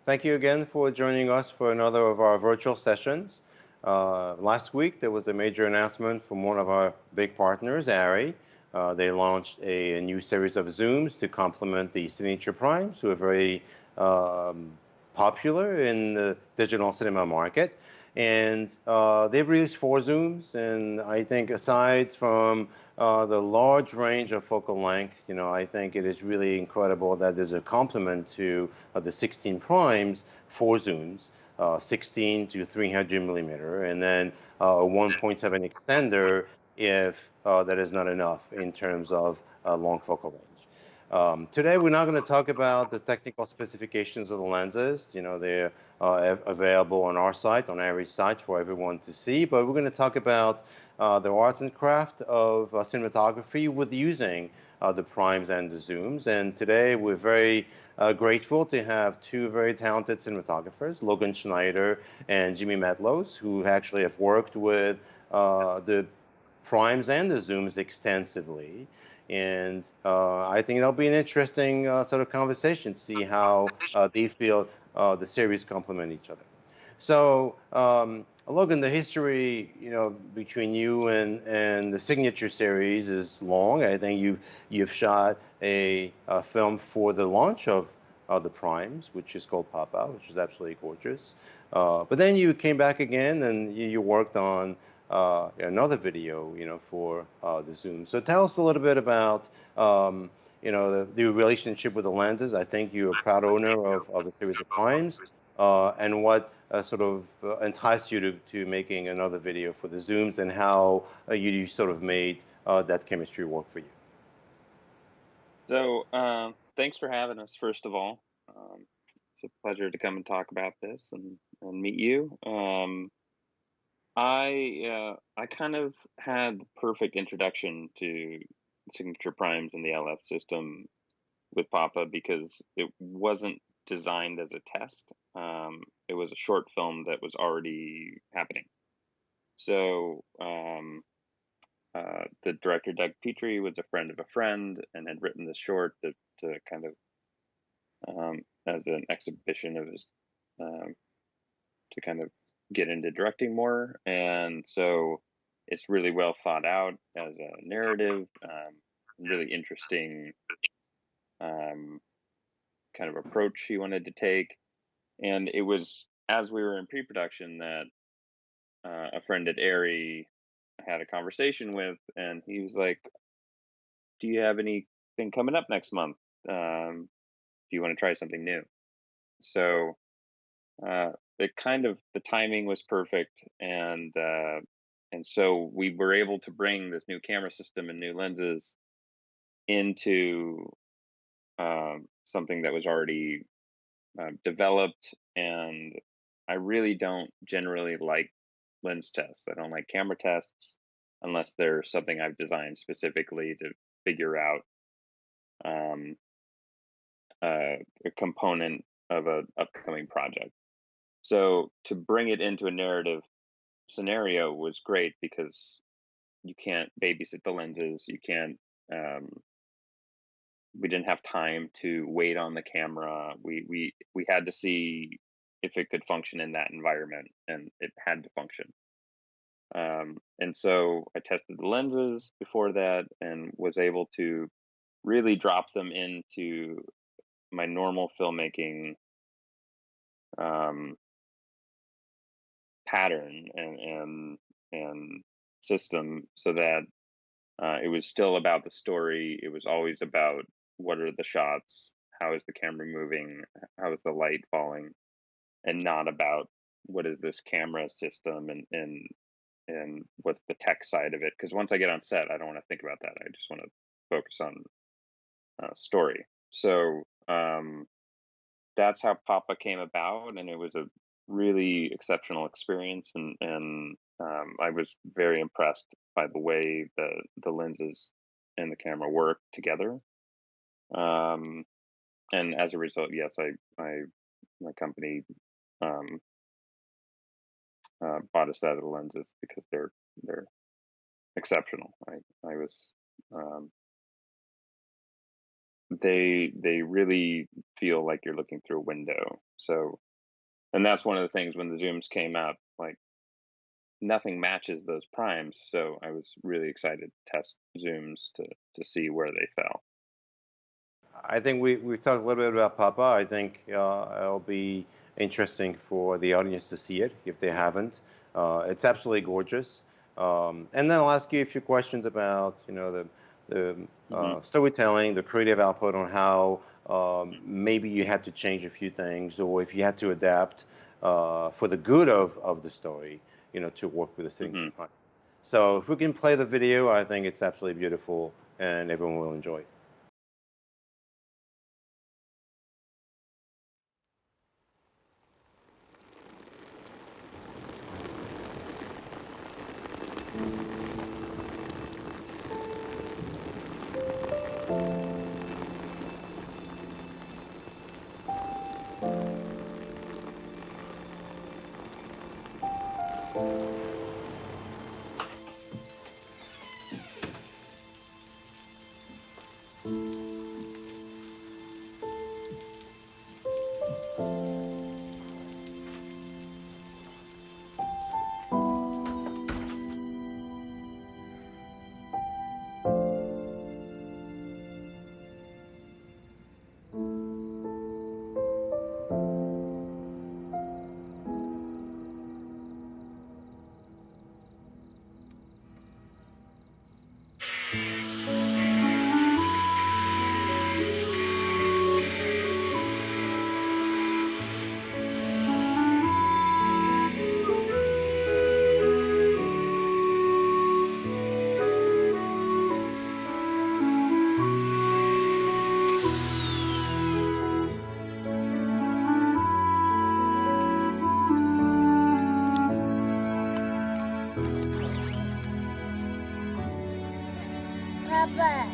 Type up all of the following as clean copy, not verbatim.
Thank you again for joining us for another of our virtual sessions. Last week, there was a major announcement from one of our big partners, ARRI. They launched a new series of Zooms to complement the Signature Primes, who are very popular in the digital cinema market. And they've released 4 Zooms, and I think aside from the large range of focal length, I think it is really incredible that there's a complement to the 16 primes, 4 Zooms, 16 to 300 millimeter, and then a 1.7 extender if that is not enough in terms of long focal range. Today, we're not going to talk about the technical specifications of the lenses. They're available on our site, on ARRI's site for everyone to see, but we're going to talk about the art and craft of cinematography with using the primes and the zooms. And today, we're very grateful to have 2 very talented cinematographers, Logan Schneider and Jimmy Matlosz, who actually have worked with the primes and the zooms extensively. And I think that'll be an interesting sort of conversation to see how they feel the series complement each other. So, Logan, the history, between you and the Signature series is long. I think you've shot a film for the launch of the Primes, which is called Papa, which is absolutely gorgeous. But then you came back again and you worked on another video, for the Zoom. So tell us a little bit about, the relationship with the lenses. I think you're a proud owner of a series of primes, and what sort of enticed you to making another video for the Zooms, and how you sort of made that chemistry work for you. So, thanks for having us, first of all. It's a pleasure to come and talk about this and meet you. I kind of had the perfect introduction to Signature Primes and the LF system with Papa because it wasn't designed as a test. It was a short film that was already happening. So the director, Doug Petrie, was a friend of a friend and had written this short to kind of as an exhibition of his to kind of get into directing more. And so it's really well thought out as a narrative, really interesting kind of approach he wanted to take. And it was as we were in pre-production that a friend at ARRI had a conversation with, and he was like, "Do you have anything coming up next month? Do you want to try something new?" So it kind of the timing was perfect, and so we were able to bring this new camera system and new lenses into something that was already developed. And I really don't generally like lens tests. I don't like camera tests unless there's something I've designed specifically to figure out um, a component of an upcoming project. So to bring it into a narrative scenario was great because you can't babysit the lenses. You can't. We didn't have time to wait on the camera. We had to see if it could function in that environment, and it had to function. And so I tested the lenses before that and was able to really drop them into my normal filmmaking um, pattern and system, so that it was still about the story. It was always about what are the shots, how is the camera moving, how is the light falling, and not about what is this camera system and what's the tech side of it. Because once I get on set, I don't want to think about that. I just want to focus on story. So that's how Papa came about, and it was a really exceptional experience. And I was very impressed by the way the lenses and the camera work together. Um, and as a result, yes, I my company um, bought a set of the lenses because they're exceptional. I was um, they really feel like you're looking through a window. So, and that's one of the things when the zooms came out, like nothing matches those primes. So I was really excited to test zooms to see where they fell. I think we've talked a little bit about Papa. I think it'll be interesting for the audience to see it if they haven't. It's absolutely gorgeous. And then I'll ask you a few questions about the Hmm. storytelling, the creative output on how maybe you had to change a few things, or if you had to adapt for the good of the story, to work with the Hmm. signature prime. So if we can play the video, I think it's absolutely beautiful, and everyone will enjoy it. Papa.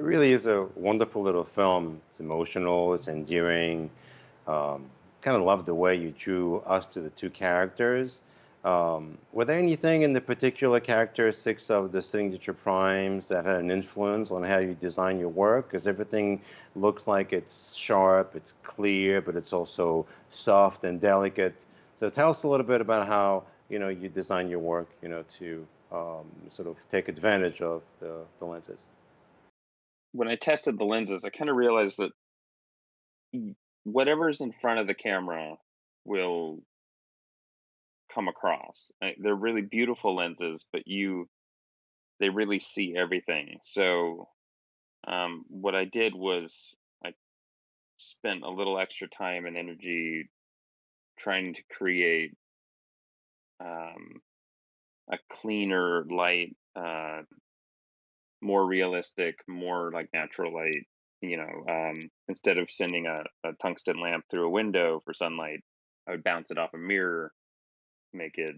really is a wonderful little film. It's emotional, it's endearing. Um, kind of love the way you drew us to the two characters. Were there anything in the particular characteristics of the signature primes that had an influence on how you design your work? Because everything looks like it's sharp, it's clear, but it's also soft and delicate. So tell us a little bit about how you design your work, to sort of take advantage of the lenses. When I tested the lenses, I kind of realized that whatever's in front of the camera will come across. They're really beautiful lenses, but they really see everything. So what I did was I spent a little extra time and energy trying to create um, a cleaner light, more realistic, more like natural light. Instead of sending a tungsten lamp through a window for sunlight, I would bounce it off a mirror, make it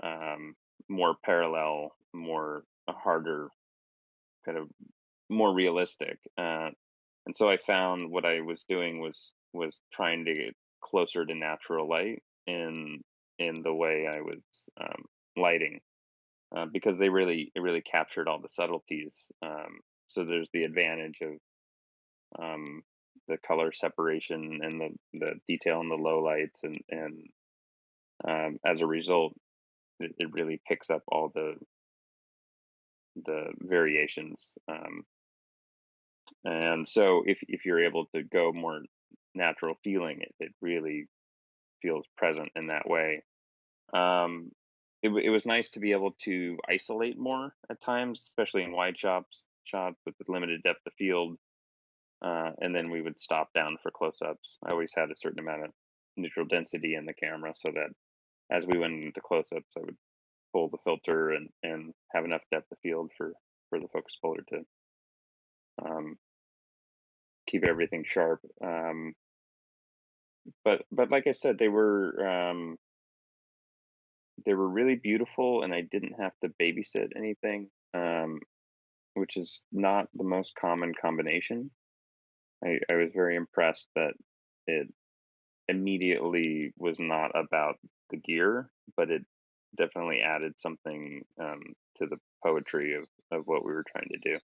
um, more parallel, more harder, kind of more realistic. And so I found what I was doing was trying to get closer to natural light in the way I was lighting, because it really captured all the subtleties. So there's the advantage of um, the color separation and the detail in the low lights, and as a result, it really picks up all the variations. And so if you're able to go more natural feeling, it really feels present in that way. Um, it was nice to be able to isolate more at times, especially in wide shots with the limited depth of field. And then we would stop down for close-ups. I always had a certain amount of neutral density in the camera, so that as we went into close-ups, I would pull the filter and have enough depth of field for the focus puller to um, keep everything sharp. But like I said, they were really beautiful, and I didn't have to babysit anything, which is not the most common combination. I was very impressed that it immediately was not about the gear, but it definitely added something to the poetry of what we were trying to do.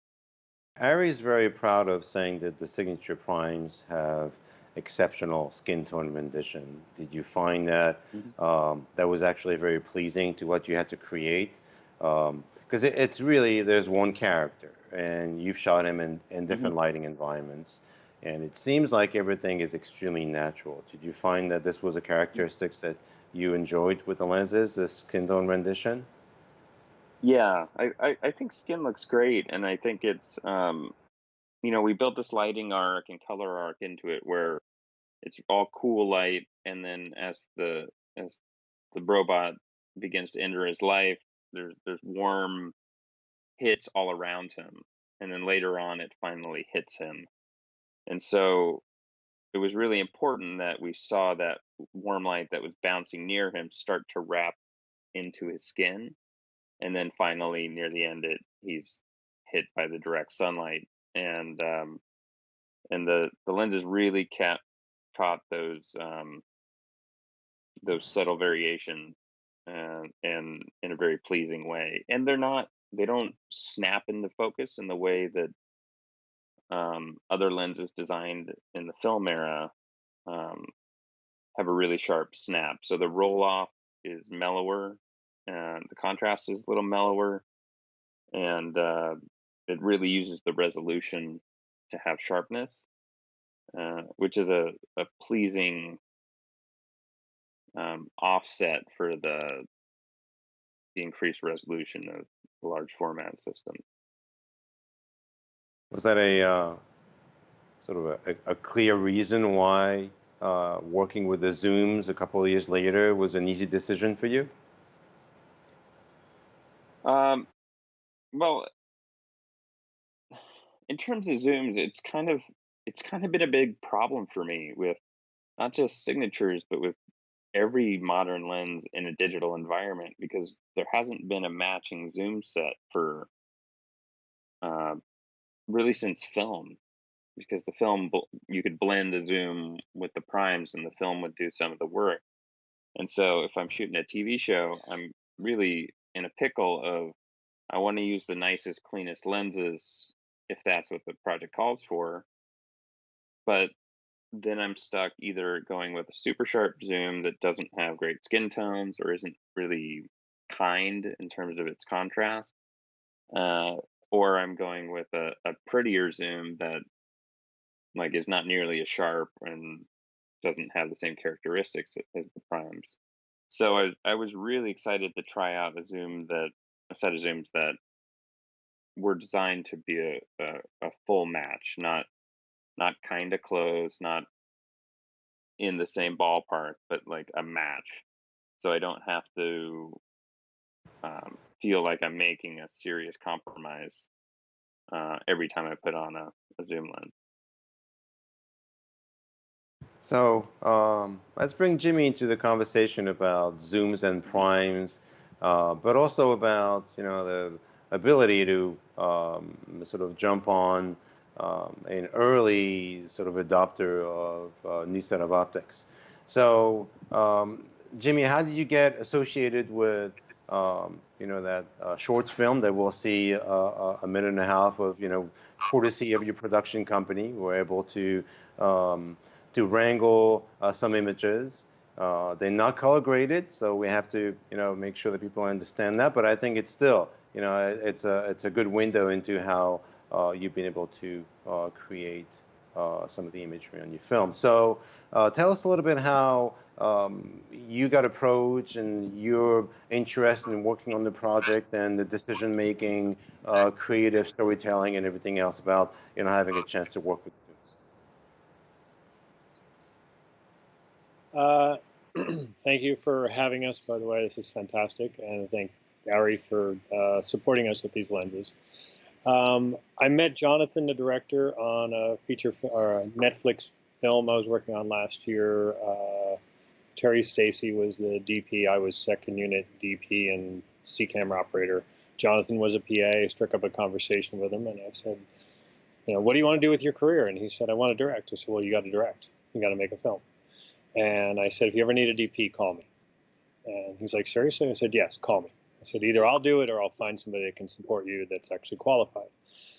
ARRI is very proud of saying that the signature primes have exceptional skin tone rendition. Did you find that Mhm. that was actually very pleasing to what you had to create? Because it's really, there's one character, and you've shot him in Mhm. different lighting environments, and it seems like everything is extremely natural. Did you find that this was a characteristics that you enjoyed with the lenses, the skin tone rendition? Yeah, I think skin looks great, and I think it's we built this lighting arc and color arc into it where it's all cool light, and then as the robot begins to enter his life, there's warm hits all around him, and then later on it finally hits him. And so it was really important that we saw that warm light that was bouncing near him start to wrap into his skin, and then finally near the end he's hit by the direct sunlight. And the lenses really caught those subtle variations, and in a very pleasing way. And they don't snap into focus in the way that other lenses designed in the film era um, have a really sharp snap. So the roll off is mellower, and the contrast is a little mellower, and it really uses the resolution to have sharpness, which is a pleasing offset for the increased resolution of the large format system. Was that a sort of a clear reason why working with the Zooms a couple of years later was an easy decision for you? Um, well, in terms of zooms, it's kind of been a big problem for me with not just signatures, but with every modern lens in a digital environment, because there hasn't been a matching zoom set for uh, really since film, because the film you could blend a zoom with the primes, and the film would do some of the work. And so if I'm shooting a TV show, I'm really in a pickle of I want to use the nicest, cleanest lenses if that's what the project calls for, but then I'm stuck either going with a super sharp zoom that doesn't have great skin tones or isn't really kind in terms of its contrast, uh, or I'm going with a prettier zoom that like is not nearly as sharp and doesn't have the same characteristics as the primes. So I was really excited to try out a set of zooms that were designed to be a full match, not kind of close, not in the same ballpark, but like a match. So I don't have to feel like I'm making a serious compromise every time I put on a zoom lens. So let's bring Jimmy into the conversation about zooms and primes, but also about the ability to sort of jump on an early sort of adopter of a new set of optics. So Jimmy, how did you get associated with that shorts film that we'll see a minute and a half of courtesy of your production company? We're able to wrangle some images. They're not color graded, so we have to, make sure that people understand that. But I think it's still, it's a good window into how you've been able to create some of the imagery on your film. So tell us a little bit how you got approached and your interest in working on the project and the decision making, creative storytelling, and everything else about having a chance to work with. Thank you for having us, by the way. This is fantastic. And thank ARRI for supporting us with these lenses. I met Jonathan, the director, on a feature or a Netflix film I was working on last year. Terry Stacy was the DP. I was second unit DP and C camera operator. Jonathan was a PA. I struck up a conversation with him, and I said, what do you want to do with your career? And he said, I want to direct. I said, well, you got to direct. You got to make a film. And I said, if you ever need a DP, call me. And he's like, seriously? I said, yes, call me. I said, either I'll do it or I'll find somebody that can support you that's actually qualified.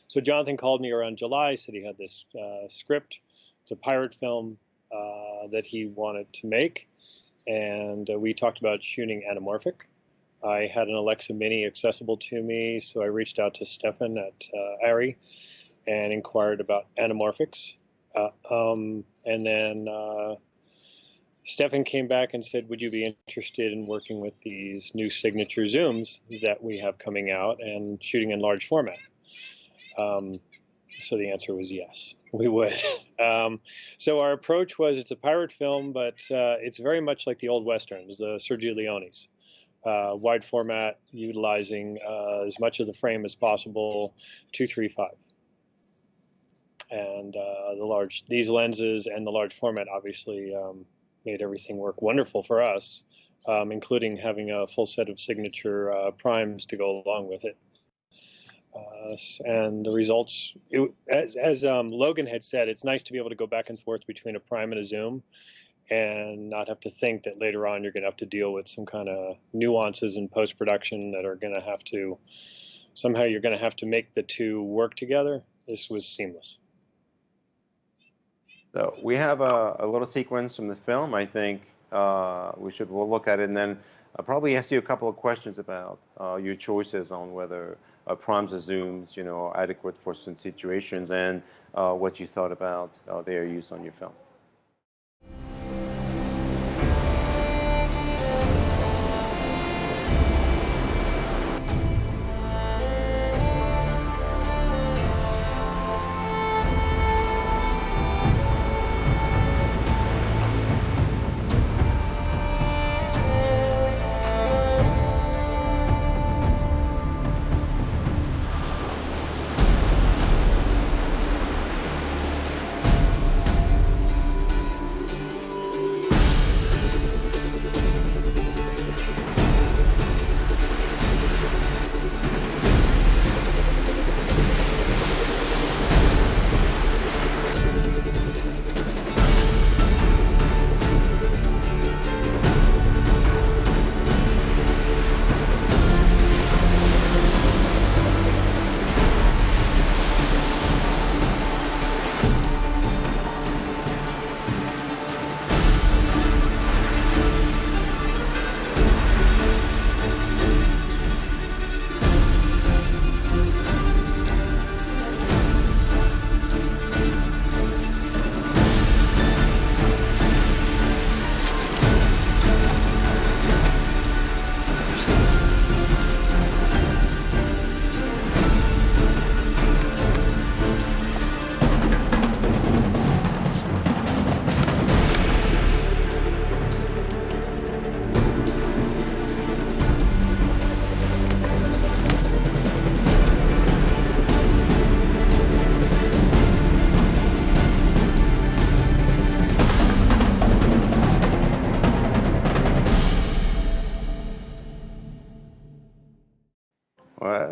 So Jonathan called me around July, said he had this script. It's a pirate film that he wanted to make. And we talked about shooting anamorphic. I had an Alexa Mini accessible to me, so I reached out to Stefan at ARRI and inquired about anamorphics. And then Stefan came back and said, would you be interested in working with these new signature zooms that we have coming out and shooting in large format? So the answer was yes, we would. So our approach was, it's a pirate film, but it's very much like the old Westerns, the Sergio Leone's. Wide format, utilizing as much of the frame as possible, 2.35. And these lenses and the large format obviously made everything work wonderful for us, including having a full set of signature primes to go along with it. And the results, as Logan had said, it's nice to be able to go back and forth between a prime and a zoom and not have to think that later on you're going to have to deal with some kind of nuances in post-production that are going to have to, somehow you're going to have to make the two work together. This was seamless. So we have a little sequence from the film. I think we'll look at it, and then I'll probably ask you a couple of questions about your choices on whether primes or zooms, are adequate for certain situations, and what you thought about their use on your film.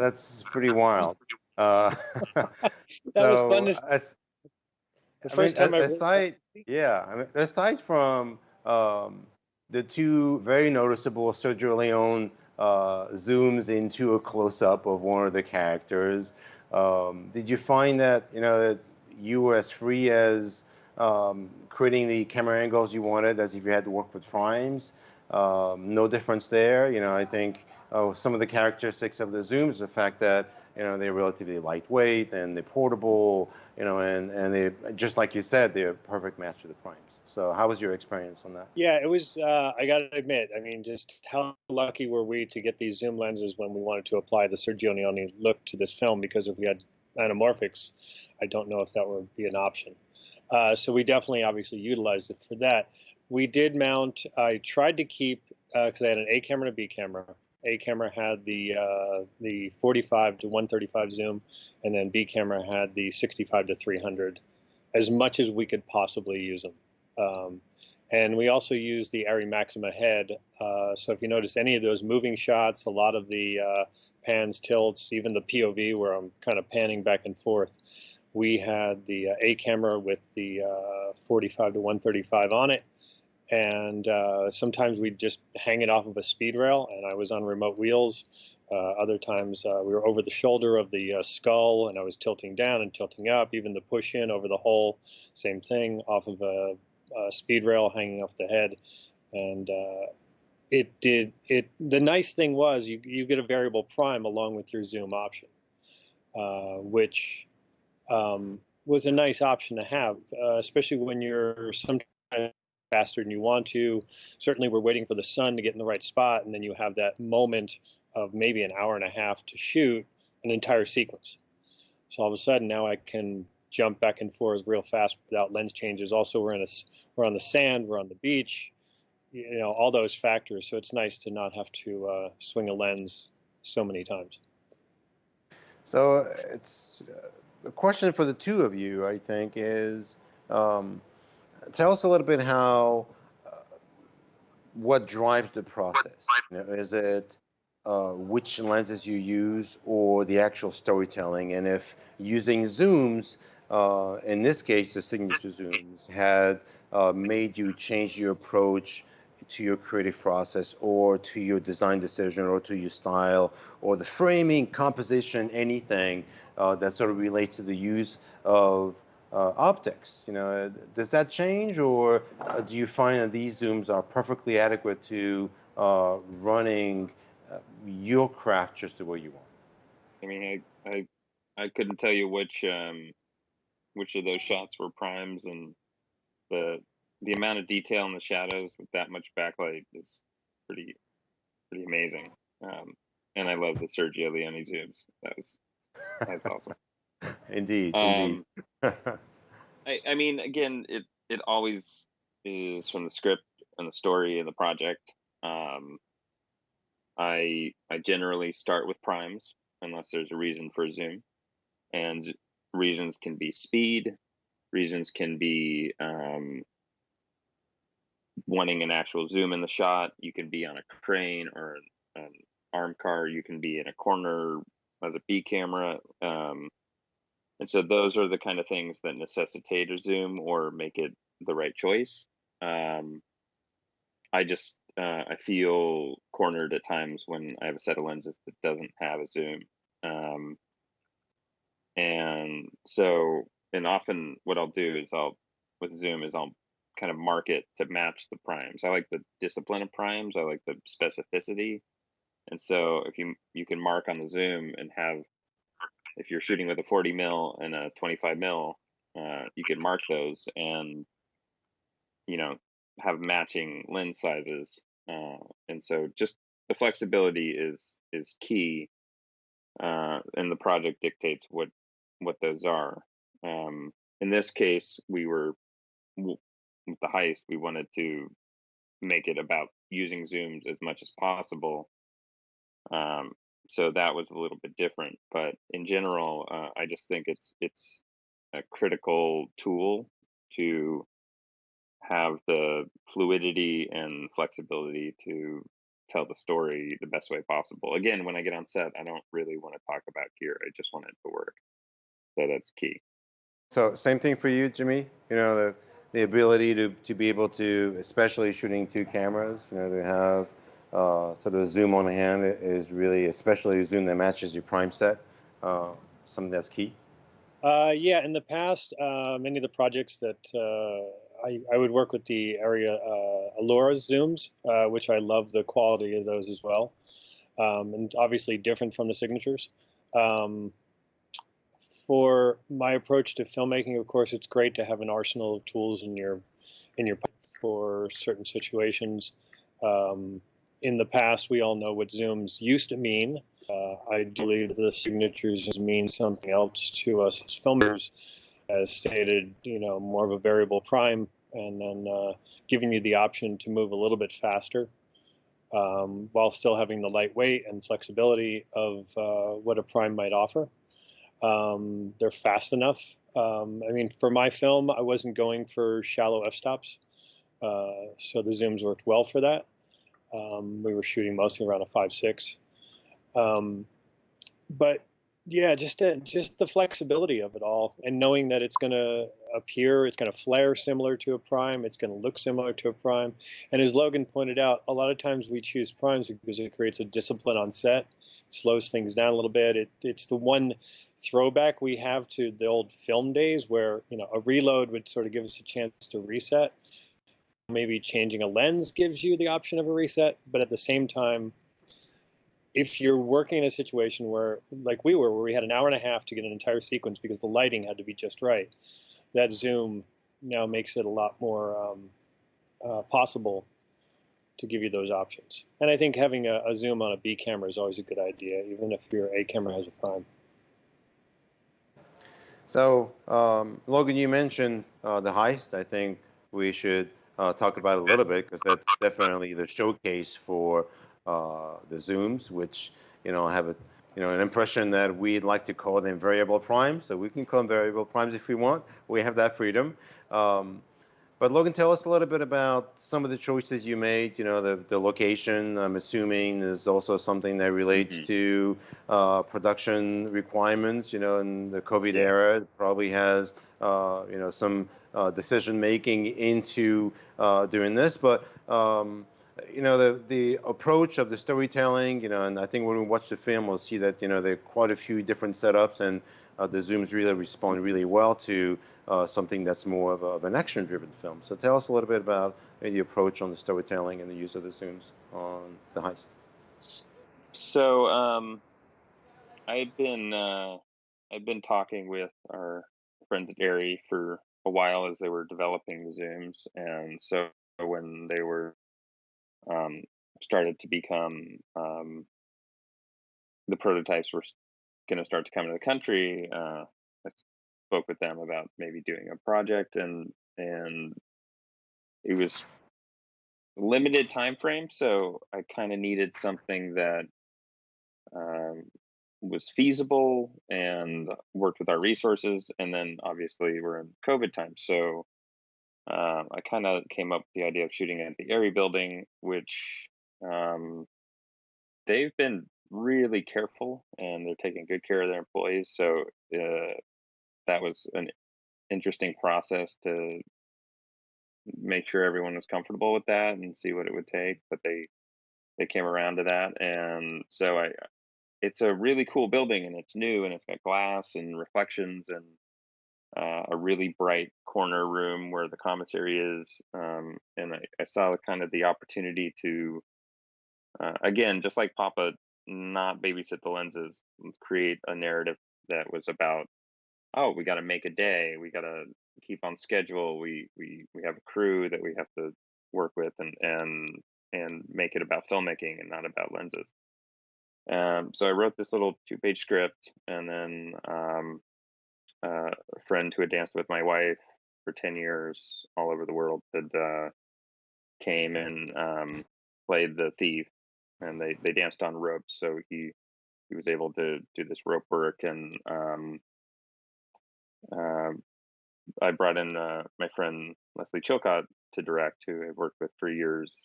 That's pretty wild. Uh, That was fun to so see. The I mean, first time I really got aside, yeah, I mean, aside from the two very noticeable Sergio Leone zooms into a close-up of one of the characters, did you find that, that you were as free as creating the camera angles you wanted as if you had to work with primes? No difference there. I think some of the characteristics of the zooms, the fact that they're relatively lightweight and they're portable, and they, just like you said, they're a perfect match to the primes. So how was your experience on that? Yeah, it was. I got to admit, I mean, just how lucky were we to get these zoom lenses when we wanted to apply the Sergio Leone look to this film? Because if we had anamorphics, I don't know if that would be an option. So we definitely, obviously, utilized it for that. We did mount. I tried to keep because I had an A camera and a B camera. A camera had the 45 to 135 zoom, and then B camera had the 65 to 300, as much as we could possibly use them. And we also use the ARRI Maxima head. So if you notice any of those moving shots, a lot of the pans, tilts, even the POV where I'm kind of panning back and forth, we had the A camera with the 45 to 135 on it. And sometimes we'd just hang it off of a speed rail, and I was on remote wheels. Other times we were over the shoulder of the skull, and I was tilting down and tilting up. Even the push in over the hole, same thing, off of a speed rail hanging off the head. And the nice thing was you get a variable prime along with your zoom option, which was a nice option to have, especially when you're sometimes faster than you want to. Certainly we're waiting for the sun to get in the right spot, and then you have that moment of maybe an hour and a half to shoot an entire sequence. So all of a sudden now I can jump back and forth real fast without lens changes. Also, we're on the sand, we're on the beach, all those factors. So it's nice to not have to swing a lens so many times. So it's a question for the two of you, I think, is tell us a little bit what drives the process. Is it which lenses you use or the actual storytelling? And if using zooms, in this case, the signature zooms, had made you change your approach to your creative process or to your design decision or to your style or the framing, composition, anything that sort of relates to the use of optics, does that change, or do you find that these zooms are perfectly adequate to running your craft just the way you want? I mean, I couldn't tell you which of those shots were primes, and the amount of detail in the shadows with that much backlight is pretty amazing. And I love the Sergio Leone zooms. That's awesome. Indeed, indeed. I mean, again, it always is from the script and the story and the project. I generally start with primes unless there's a reason for a zoom, and reasons can be speed, reasons can be wanting an actual zoom in the shot. You can be on a crane or an arm car. You can be in a corner as a B camera. And so those are the kind of things that necessitate a zoom or make it the right choice. I feel cornered at times when I have a set of lenses that doesn't have a zoom. And so, and often what I'll do is I'll kind of mark it to match the primes. I like the discipline of primes. I like the specificity. And so if you can mark on the zoom and have, if you're shooting with a 40 mil and a 25 mil, you can mark those and, have matching lens sizes. And so just the flexibility is key. And the project dictates what those are. In this case, with the Heist, we wanted to make it about using zooms as much as possible. So that was a little bit different, but in general, I just think it's a critical tool to have the fluidity and flexibility to tell the story the best way possible. Again, when I get on set, I don't really want to talk about gear. I just want it to work. So that's key. So same thing for you, Jimmy. You know, the ability to be able to, especially shooting two cameras, you know, to have sort of a zoom on hand is really, especially a zoom that matches your prime set, something that's key. Yeah, in the past, many of the projects that I would work with the area Allura zooms, which I love the quality of those as well, and obviously different from the signatures. Um, for my approach to filmmaking, of course, it's great to have an arsenal of tools in your for certain situations. Um, in the past, we all know what zooms used to mean. I believe the signatures mean something else to us as filmmakers, as stated, more of a variable prime, and then giving you the option to move a little bit faster while still having the lightweight and flexibility of what a prime might offer. They're fast enough. I mean, for my film, I wasn't going for shallow f-stops, so the zooms worked well for that. We were shooting mostly around a 5.6. But yeah, just the flexibility of it all, and knowing that it's going to appear, it's going to flare similar to a prime, it's going to look similar to a prime. And as Logan pointed out, a lot of times we choose primes because it creates a discipline on set, slows things down a little bit. It's the one throwback we have to the old film days where a reload would sort of give us a chance to reset. Maybe changing a lens gives you the option of a reset, but at the same time, if you're working in a situation where, like we were, where we had an hour and a half to get an entire sequence because the lighting had to be just right, that zoom now makes it a lot more possible to give you those options. And I think having a zoom on a B camera is always a good idea, even if your A camera has a prime. So, Logan, you mentioned the Heist. I think we should talk about it a little bit because that's definitely the showcase for the zooms, which have an impression that we'd like to call them variable primes. So we can call them variable primes if we want. We have that freedom. But Logan, tell us a little bit about some of the choices you made. The location, I'm assuming, is also something that relates to production requirements. In the COVID era, it probably has some decision making into doing this. But the approach of the storytelling, and I think when we watch the film, we'll see that there are quite a few different setups, and the zooms really respond really well to something that's more of an action-driven film. So tell us a little bit about the approach on the storytelling and the use of the zooms on the Heist. So I've been talking with our friends at ARRI for a while as they were developing the zooms, and so when they were started to become the prototypes were going to start to come to the country, I spoke with them about maybe doing a project, and it was limited time frame, so I kind of needed something that was feasible and worked with our resources. And then obviously we're in COVID time, so I kind of came up with the idea of shooting at the ARRI building, which they've been really careful and they're taking good care of their employees. So that was an interesting process to make sure everyone was comfortable with that and see what it would take. But they came around to that, and so it's a really cool building, and it's new, and it's got glass and reflections, and a really bright corner room where the commissary is. And I saw kind of the opportunity to, again, just like Papa, not babysit the lenses, create a narrative that was about, oh, we got to make a day, we got to keep on schedule, we have a crew that we have to work with, and make it about filmmaking and not about lenses. So I wrote this little 2-page script, and then a friend who had danced with my wife for 10 years all over the world had came and played the thief, and they danced on ropes. So he was able to do this rope work, and I brought in my friend Leslie Chilcott to direct, who I worked with for years.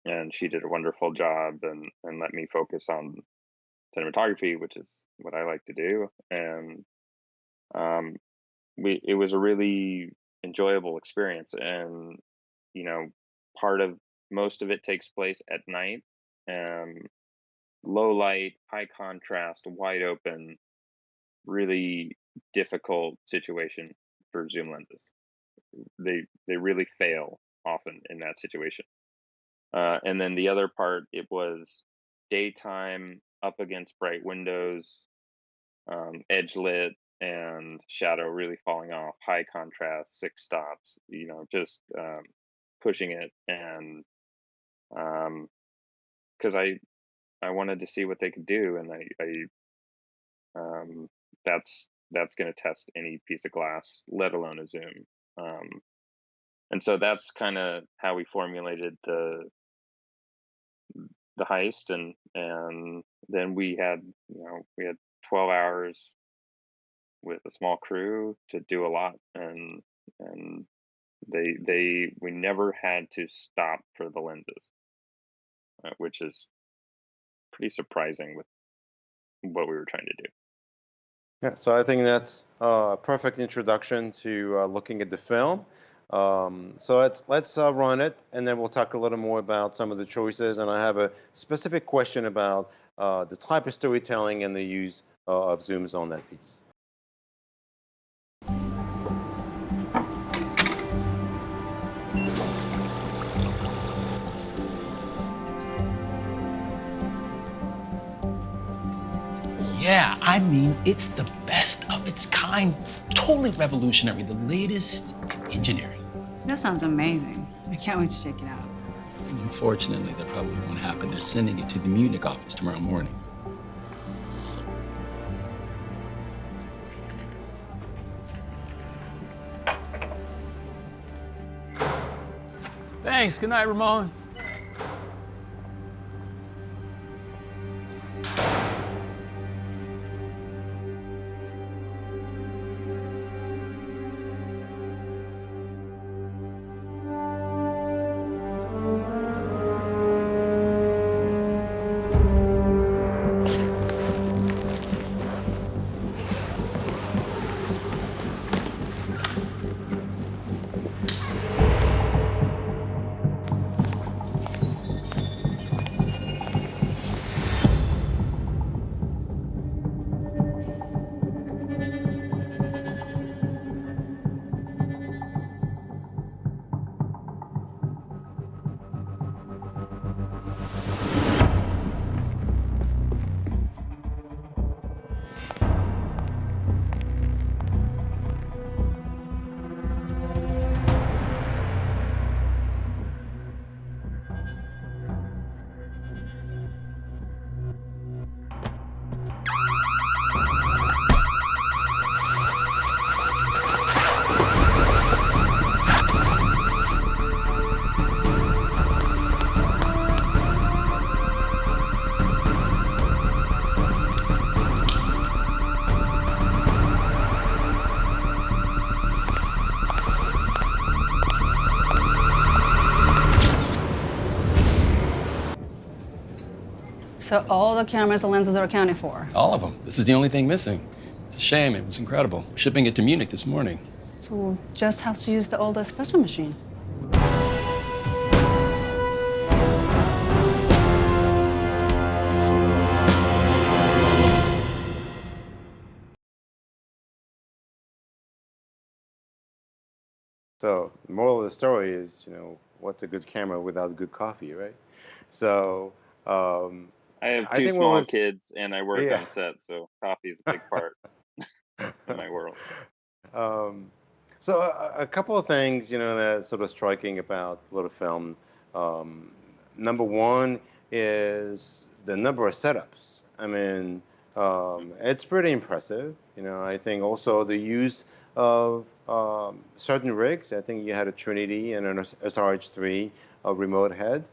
and she did a wonderful job and let me focus on cinematography, which is what I like to do. And um, it was a really enjoyable experience. And you know, part of most of it takes place at night, um, low light, high contrast, wide open, really difficult situation for zoom lenses. They really fail often in that situation. And then the other part, it was daytime up against bright windows, edge lit, and shadow really falling off, high contrast, six stops, just pushing it. And because I wanted to see what they could do, and um, that's going to test any piece of glass, let alone a zoom. And so that's kind of how we formulated the heist. And then we had 12 hours with a small crew to do a lot. And we never had to stop for the lenses, which is pretty surprising with what we were trying to do. Yeah, so I think that's a perfect introduction to looking at the film. So let's run it, and then we'll talk a little more about some of the choices. And I have a specific question about the type of storytelling and the use of zooms on that piece. Yeah, I mean, it's the best of its kind. Totally revolutionary, the latest in engineering. That sounds amazing. I can't wait to check it out. Unfortunately, that probably won't happen. They're sending it to the Munich office tomorrow morning. Thanks. Good night, Ramon. So all the cameras and lenses are accounted for? All of them. This is the only thing missing. It's a shame. It was incredible. Shipping it to Munich this morning. So we'll just have to use the old espresso machine. So the moral of the story is, what's a good camera without good coffee, right? So I have I two think small kids, and I work Yeah. on set, so coffee is a big part of my world. So a couple of things, that sort of striking about little film. Number one is the number of setups. I mean, it's pretty impressive. I think also the use of certain rigs. I think you had a Trinity and an SRH3 remote head.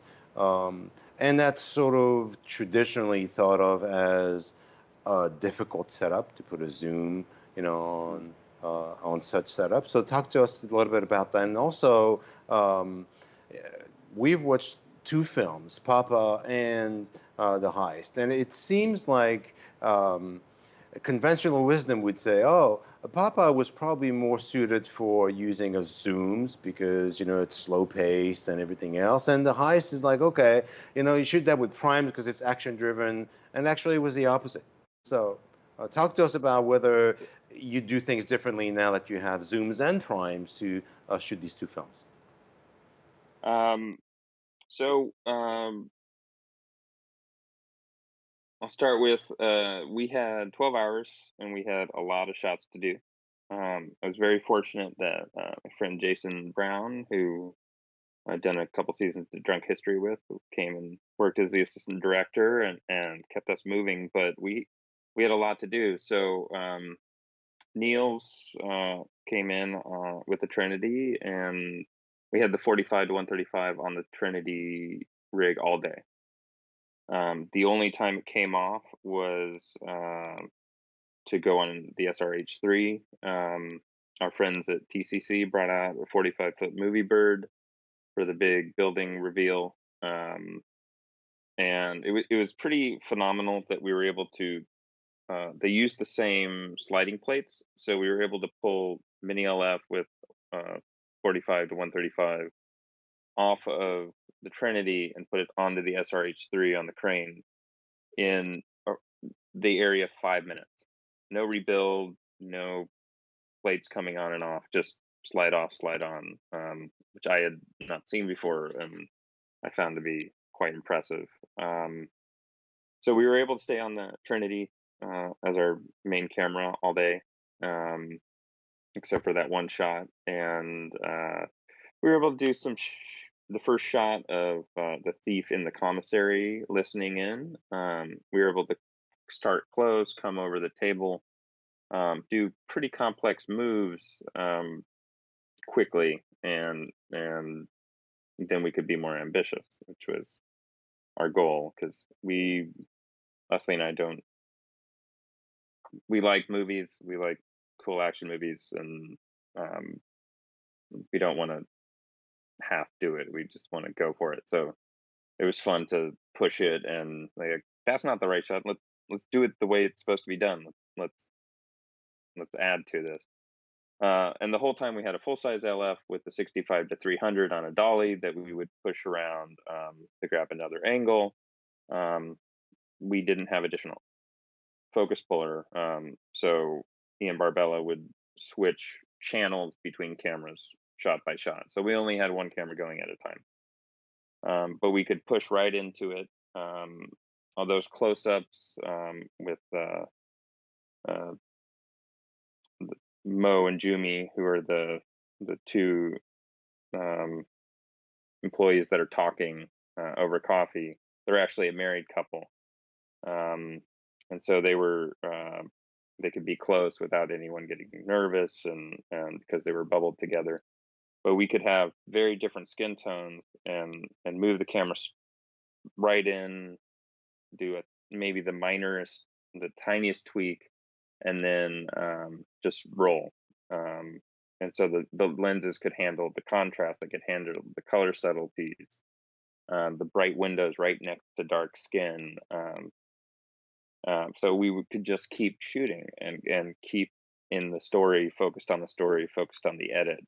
And that's sort of traditionally thought of as a difficult setup to put a zoom, on such setup. So talk to us a little bit about that. And also, we've watched two films, Papa and The Heist, and it seems like conventional wisdom would say, oh, Papa was probably more suited for using a zooms because it's slow paced and everything else, and The Heist is like, okay, you shoot that with primes because it's action driven, and actually it was the opposite. So talk to us about whether you do things differently now that you have zooms and primes to shoot these two films. I'll start with we had 12 hours and we had a lot of shots to do. I was very fortunate that my friend Jason Brown, who I'd done a couple seasons of Drunk History with, who came and worked as the assistant director and kept us moving. But we had a lot to do. So Niels came in with the Trinity, and we had the 45 to 135 on the Trinity rig all day. The only time it came off was to go on the SRH3. Our friends at TCC brought out a 45-foot movie bird for the big building reveal. And it was pretty phenomenal that we were able to, they used the same sliding plates. So we were able to pull mini LF with 45 to 135 off of the Trinity and put it onto the SRH3 on the crane in the area of 5 minutes. No rebuild, no plates coming on and off, just slide off, slide on, which I had not seen before, and I found to be quite impressive. So we were able to stay on the Trinity as our main camera all day, except for that one shot, and we were able to do the first shot of the thief in the commissary listening in. We were able to start close, come over the table, do pretty complex moves quickly, and then we could be more ambitious, which was our goal, because Leslie and I we like movies, we like cool action movies, and we don't want to half do it. We just want to go for it. So it was fun to push it, and like, that's not the right shot. Let's do it the way it's supposed to be done. Let's add to this. And the whole time we had a full-size LF with the 65 to 300 on a dolly that we would push around to grab another angle. We didn't have additional focus puller, so Ian Barbella would switch channels between cameras shot by shot. So we only had one camera going at a time, but we could push right into it. All those close-ups with Mo and Jumi, who are the two employees that are talking over coffee. They're actually a married couple, and so they could be close without anyone getting nervous, and because they were bubbled together. But we could have very different skin tones and move the camera right in, do maybe the tiniest tweak, and then just roll. And so the lenses could handle the contrast, they could handle the color subtleties, the bright windows right next to dark skin. So we could just keep shooting and keep in the story, focused on the story, focused on the edit,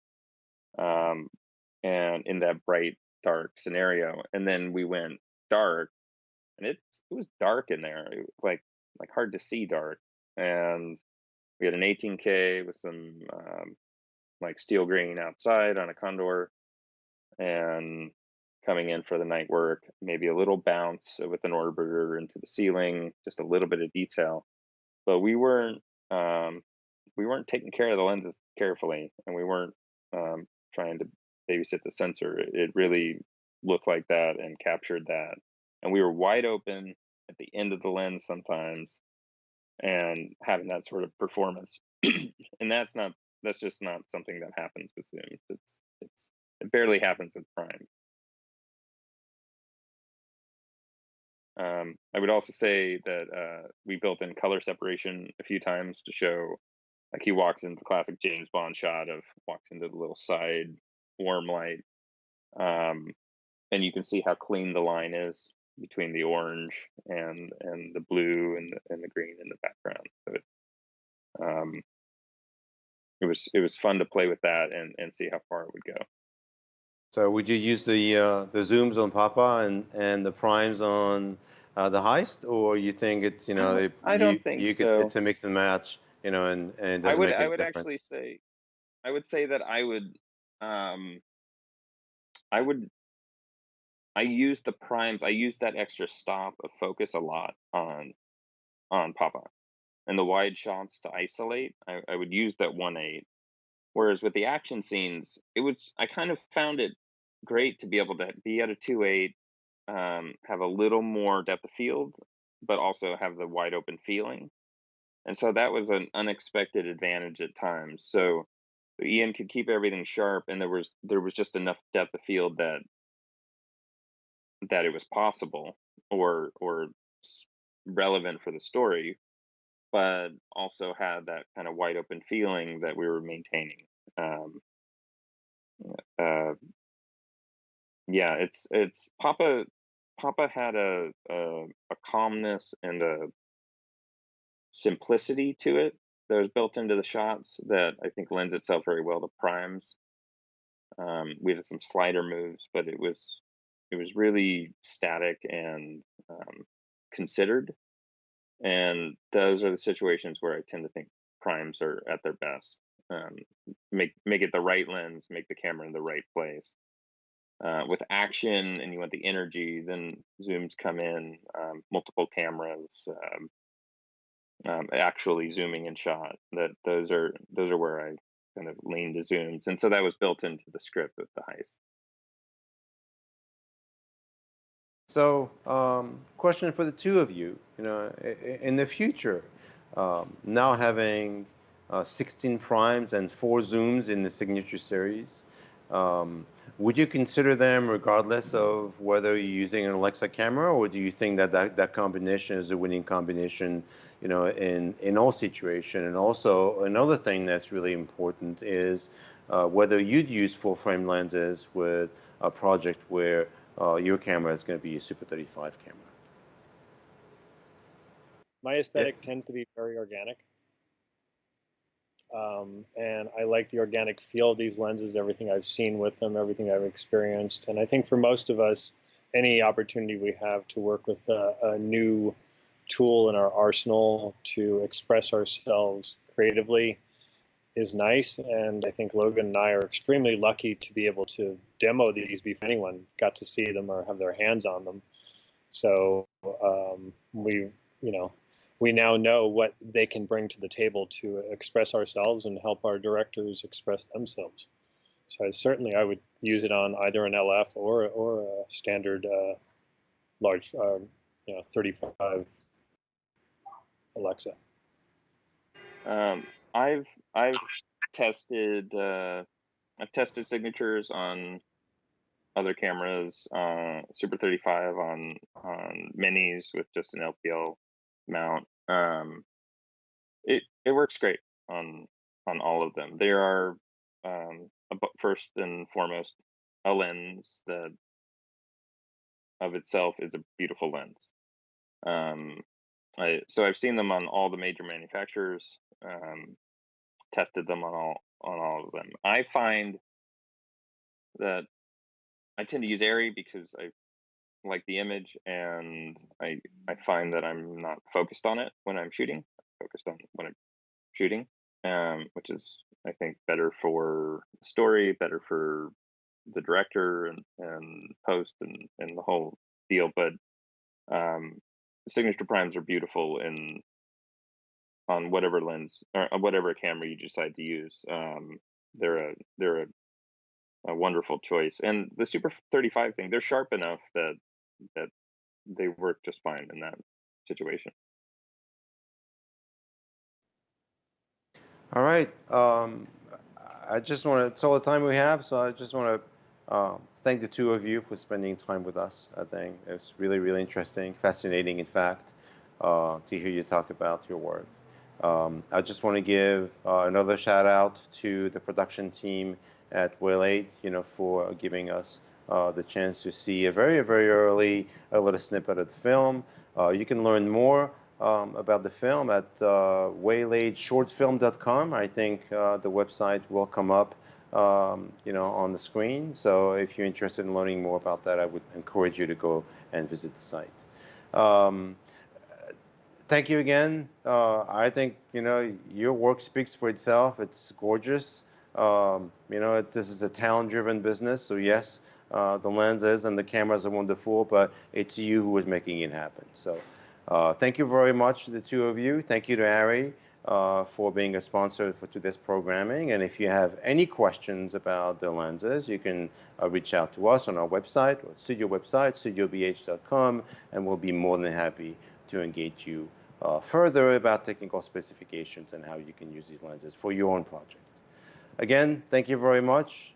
and in that bright, dark scenario. And then we went dark, and it was dark in there, like hard to see dark. And we had an 18K with some like steel green outside on a Condor, and coming in for the night work, maybe a little bounce with an orbiter into the ceiling, just a little bit of detail. But we weren't taking care of the lenses carefully, and we weren't trying to babysit the sensor. It really looked like that and captured that, and we were wide open at the end of the lens sometimes, and having that sort of performance. And that's just not something that happens with Zoom. It barely happens with Prime. I would also say that we built in color separation a few times to show, like, he walks into the classic James Bond shot of walks into the little side warm light. and you can see how clean the line is between the orange and the blue and the green in the background. So it was fun to play with that and see how far it would go. So would you use the zooms on Papa and the primes on the Heist, or you think it's I don't think so. it's a mix and match, and it I doesn't make would any difference? actually say I would say that I use the primes. I use that extra stop of focus a lot on Papa, and the wide shots to isolate. I would use that 1.8. Whereas with the action scenes, I kind of found it great to be able to be at a 2.8, have a little more depth of field, but also have the wide open feeling. And so that was an unexpected advantage at times. So Ian could keep everything sharp, and there was just enough depth of field that it was possible or relevant for the story, but also had that kind of wide open feeling that we were maintaining. Yeah, it's Papa had a calmness and a simplicity to it that was built into the shots that I think lends itself very well to primes. We had some slider moves, but it was really static and considered. And those are the situations where I tend to think primes are at their best. Make it the right lens, make the camera in the right place. With action and you want the energy, then zooms come in, multiple cameras, actually zooming in shot. Those are where I kind of lean to zooms, and so that was built into the script with the Heist. So, question for the two of you. In the future, now having 16 primes and 4 zooms in the signature series, would you consider them regardless of whether you're using an Alexa camera, or do you think that combination is a winning combination, in all situations? And also another thing that's really important is whether you'd use full frame lenses with a project where your camera is going to be a Super 35 camera. My aesthetic tends to be very organic. And I like the organic feel of these lenses, everything I've seen with them, everything I've experienced. And I think for most of us, any opportunity we have to work with a new tool in our arsenal to express ourselves creatively is nice. And I think Logan and I are extremely lucky to be able to demo these before anyone got to see them or have their hands on them. So we now know what they can bring to the table to express ourselves and help our directors express themselves. So I would use it on either an LF or a standard large 35 Alexa. I've tested signatures on other cameras, Super 35 on minis with just an LPL mount. It works great on all of them. There are first and foremost a lens that of itself is a beautiful lens. So I've seen them on all the major manufacturers, tested them on all of them. I find that I tend to use ARRI because I like the image, and I find that I'm not focused on it when I'm shooting. I'm focused on when I'm shooting, which is, I think, better for the story, better for the director and post and the whole deal. But signature primes are beautiful on whatever lens or whatever camera you decide to use. They're a wonderful choice, and the Super 35 thing, they're sharp enough that they work just fine in that situation. All right. I just want to, it's all the time we have, so I just want to thank the two of you for spending time with us. I think it's really, really interesting, fascinating, in fact, to hear you talk about your work. I just want to give another shout out to the production team at Whale 8, for giving us the chance to see a very, very early a little snippet of the film. You can learn more about the film at waylaidshortfilm.com. I think the website will come up, on the screen. So if you're interested in learning more about that, I would encourage you to go and visit the site. Thank you again. I think, your work speaks for itself. It's gorgeous. This is a talent-driven business. So yes, the lenses and the cameras are wonderful, but it's you who is making it happen. So thank you very much, the two of you. Thank you to ARRI for being a sponsor for today's programming. And if you have any questions about the lenses, you can reach out to us on our website, or studio website, studiobh.com, and we'll be more than happy to engage you further about technical specifications and how you can use these lenses for your own project. Again, thank you very much.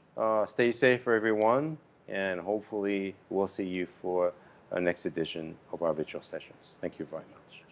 Stay safe for everyone, and hopefully we'll see you for a next edition of our virtual sessions. Thank you very much.